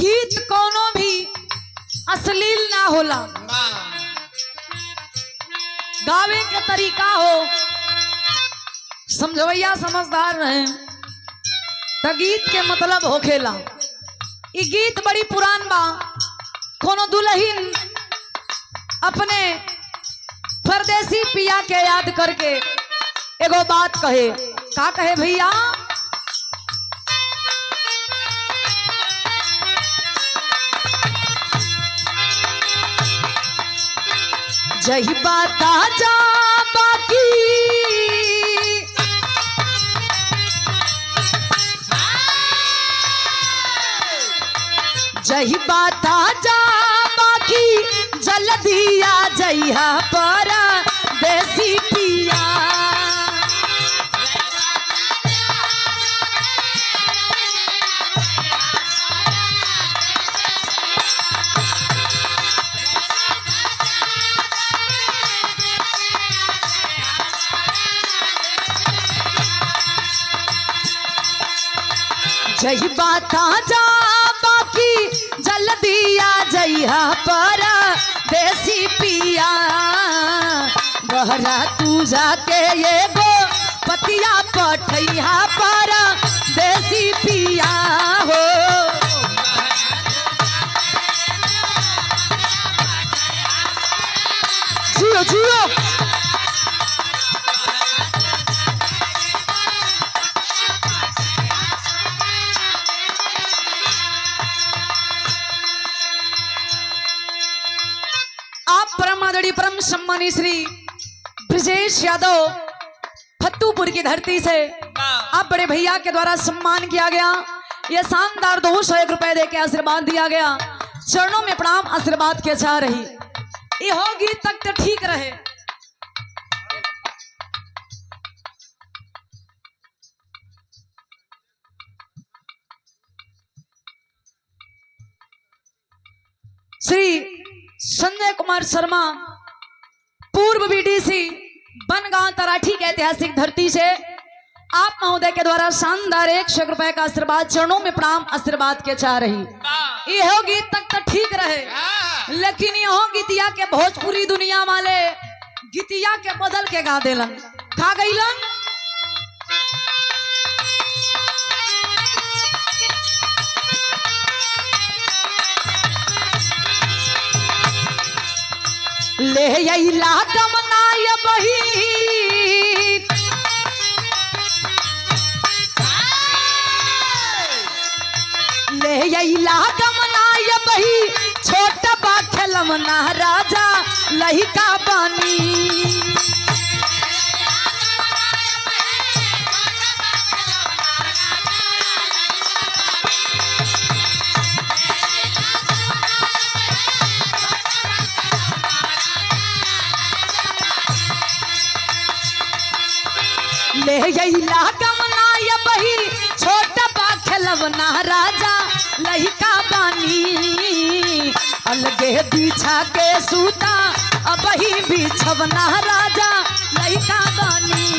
गीत कोनो भी अश्लील ना होला, गावे के तरीका हो, समझवैया समझदार रहे तो गीत के मतलब होखेला। ई गीत बड़ी पुरान बा। कोनो दुल्हन अपने परदेसी पिया के याद करके एगो बात कहे। का कहे भैया? जही बात जा बाकी जही बात जा बाकी जल्दी आ जइहा परा देसी पिया। जही बात जा बाकी जल्दी आ जइहा परा देसी पिया। बहरा तू जाके एगो पतिया पठैया परा देसी पिया हो। जियो जियो परम सम्मानी श्री ब्रजेश यादव फत्तूपुर की धरती से आप बड़े भैया के द्वारा सम्मान किया गया। यह शानदार 201 रुपए दे के आशीर्वाद दिया गया। चरणों में प्रणाम, आशीर्वाद के चाह रही ये हो गीत तक तो ठीक रहे। श्री संजय कुमार शर्मा पूर्व बीडीसी बनगांव तराठी के ऐतिहासिक धरती से आप महोदय के द्वारा शानदार 100 रुपए का आशीर्वाद, चरणों में प्रणाम, आशीर्वाद के चाह रही ये गीत तक तो ठीक रहे। लेकिन ये गीतिया के भोजपुरी दुनिया वाले गीतिया के बदल के गा देलन। खा गईलन ले अइला कमनाय बही ले अइला कमनाय बही छोट बा खेलमना राजा लहिका बानी। ले अइला कमनाय बही छोट बा खेलवना राजा लहिका बानी। अलगे बिछा के सूता अबही बिछवना राजा लहिका बानी।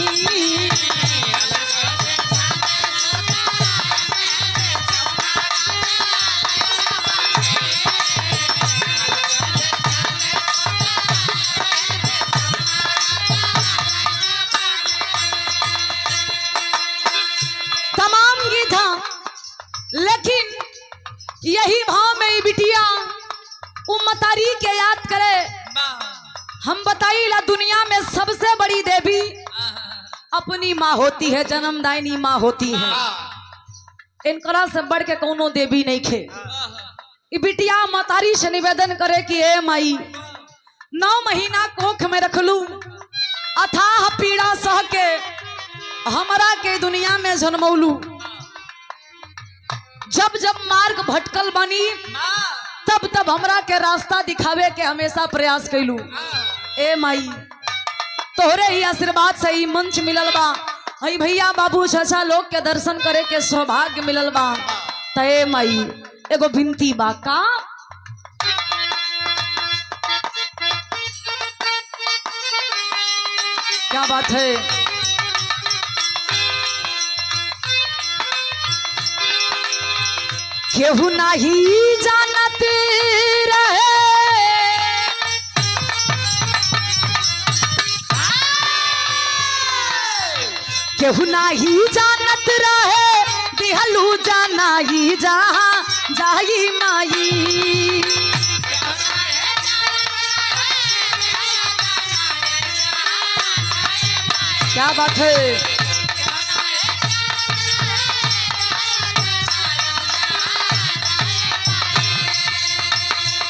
लेकिन यही भाव में बिटिया उम्मतारी के याद करे। हम बताइला दुनिया में सबसे बड़ी देवी अपनी माँ होती है, जन्मदायिनी माँ होती है। इनकरा से बढ़ के कोनो देवी नहीं खे। बिटिया मतारी से निवेदन करे कि ए माई 9 महीना कोख में रखलू, अथाह पीड़ा सह के हमरा के दुनिया में जन्मौलू। जब जब मार्ग भटकल बनी तब तब हमरा के रास्ता दिखावे के हमेशा प्रयास कैलू। ए माई तोहरे ही आशीर्वाद से ही मंच मिलल बा, हई भैया बाबू चाचा लोग के दर्शन करे के सौभाग्य मिलल बा। त ए माई एगो विनती बा। का क्या बात है? केहू नहीं जानत रहे केहू नहीं जानत रहे दिहलू जाना ही जहाँ जाई माई। क्या बात है।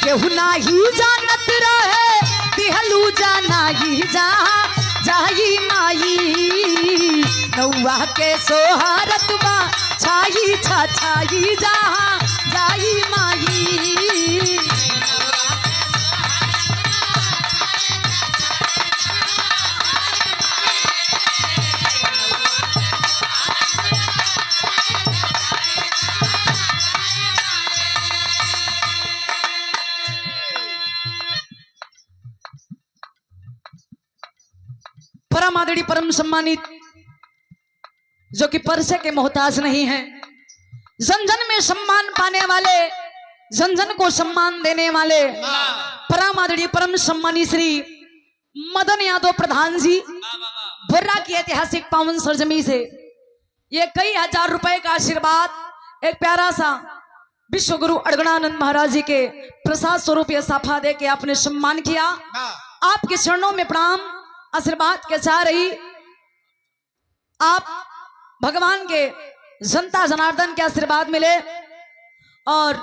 केहू नाही जानत रहे दिहलू जाना ही जहाँ जाई माई। नौवा के सोहारत बा छाई छा छाई जहाँ जाई माई। परम आदरणीय परम सम्मानित जो कि परसे के मोहताज नहीं है, जन जन में सम्मान पाने वाले, जन जन को सम्मान देने वाले परम आदरणीय परम सम्मानित श्री मदन यादव प्रधान जी बुर्रा की ऐतिहासिक पावन सरजमी से ये कई हजार रुपए का आशीर्वाद एक प्यारा सा विश्व गुरु अड़गड़ानंद महाराज जी के प्रसाद स्वरूप ये साफा दे के आपने सम्मान किया। आपके चरणों में प्रणाम आशीर्वाद के चाह रही। आप भगवान के जनता जनार्दन के आशीर्वाद मिले और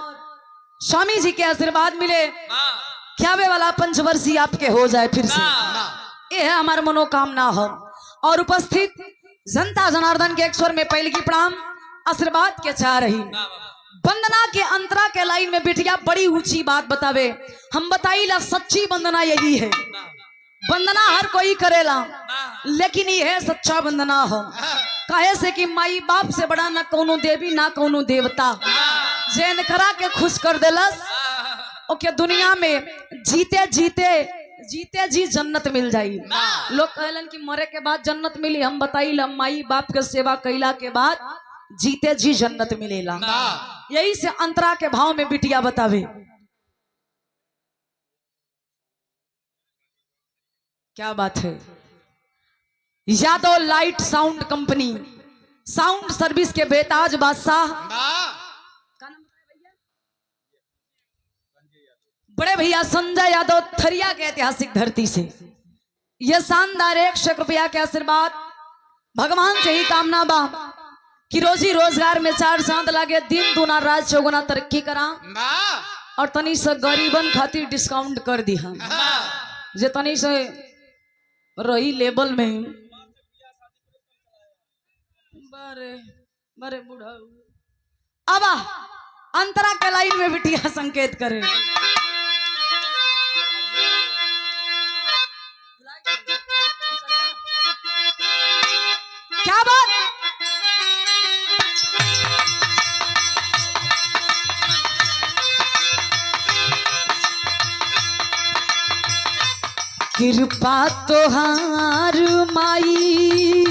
स्वामी जी के आशीर्वाद मिले। ख्याबे वाला पंचवर्षीय आपके हो जाए फिर से, ये है हमारी मनोकामना हो। और उपस्थित जनता जनार्दन के एक स्वर में पहले की प्रणाम आशीर्वाद के चाह रही। वंदना के अंतरा के लाइन में बिटिया बड़ी ऊंची बात बतावे, हम बताइला सच्ची वंदना यही है। वंदना हर कोई करेला लेकिन ये है सच्चा वंदना हो। कहे से कि माई बाप से बड़ा ना कोनो देवी ना कोनो देवता जैन करा के खुश कर देलस ओके दुनिया में जीते जीते जीते जी जन्नत मिल जाई। लोग कहलन कि मरे के बाद जन्नत मिली, हम बताइला माई बाप के सेवा कैला के बाद जीते जी जन्नत मिलेला। यही से अंतरा के भाव में बिटिया बतावे। क्या बात है। Yadav light sound company sound service के बेताज बादशाह बड़े भैया संजय यादव थरिया के ऐतिहासिक धरती से यह शानदार 100 रुपया के आशीर्वाद भगवान से ही कामना बा कि रोजी रोजगार में 4 चांद लागे, दिन दूना रात चौगुना तरक्की करा और तनी से गरीबन खातिर डिस्काउंट कर दी। हम जे तनी से रही लेवल में बारे बारे बूढ़ा अब अंतरा के लाइन में बिटिया संकेत करे। क्या बात। कृपा तोहार माई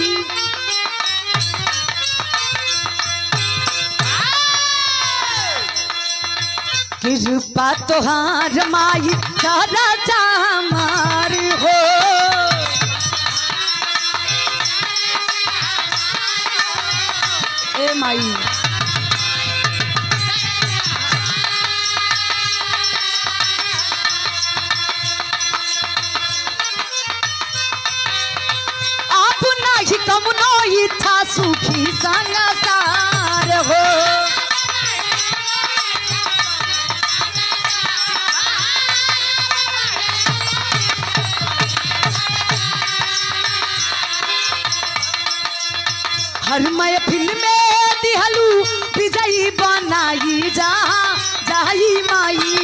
कृपा तोहार माई तारा चामार हो। ए माई आप नाही कमनो इच्छा सुखी संसार हो। हर महफिल में दिहलू विजयी बनाई जहाँ जाई माई।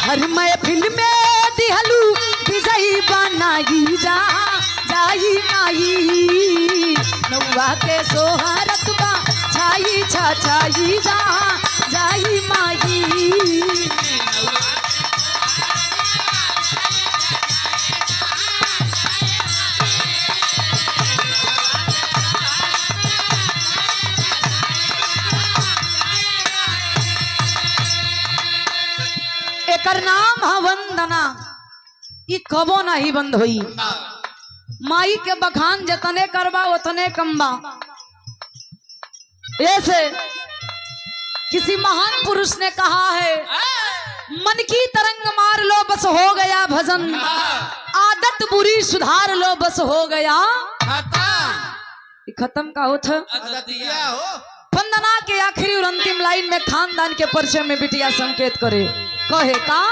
हर महफिल में दिहलू विजयी बनाई जहाँ जाई माई। नौवा के सोहारत बा छछाई छछाई जहाँ जाई माई। एकर नाम है वंदना। ये कबो नहीं बंद हुई। माई के बखान जतने करबा उतने कम्बा। ऐसे किसी महान पुरुष ने कहा है, मन की तरंग मार लो बस हो गया भजन, आदत बुरी सुधार लो बस हो गया खत्म का होता। वंदना के आखिरी और अंतिम लाइन में खानदान के परिचय में बिटिया संकेत करे, कहे का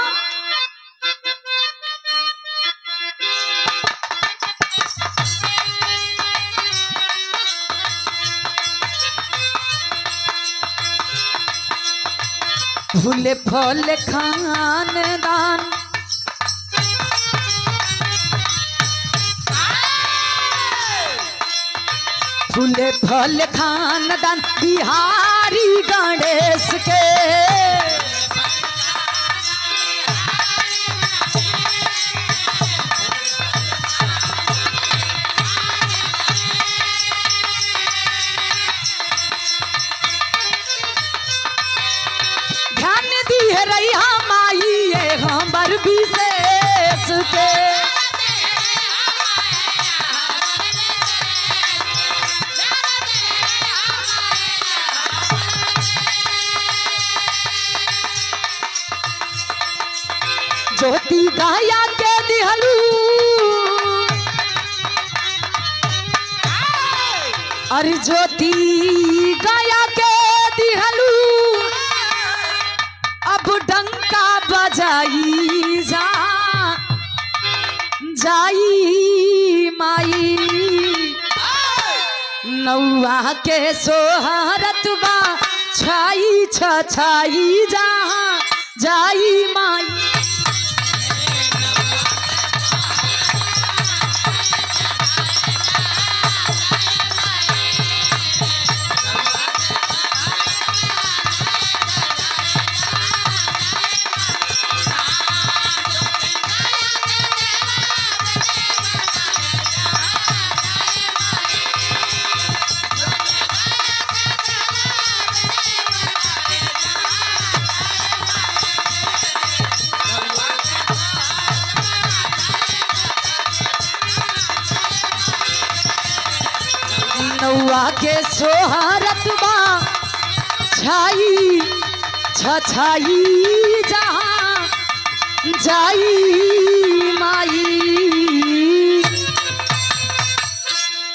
फूले फल खानदान फूले फल खानदान बिहारी गणेश के। ध्यान दी है रैया माई ये हमर विशेष के। ज्योति गाया के दिहलू अरे ज्योति गाया के दिहलू अब डंका बजाई जा जाई माई। नौआ के सोहरत बा छाई छछाई जहाँ जाई माई। नौआ के सोहरत बा छाई छछाई जहाँ जाई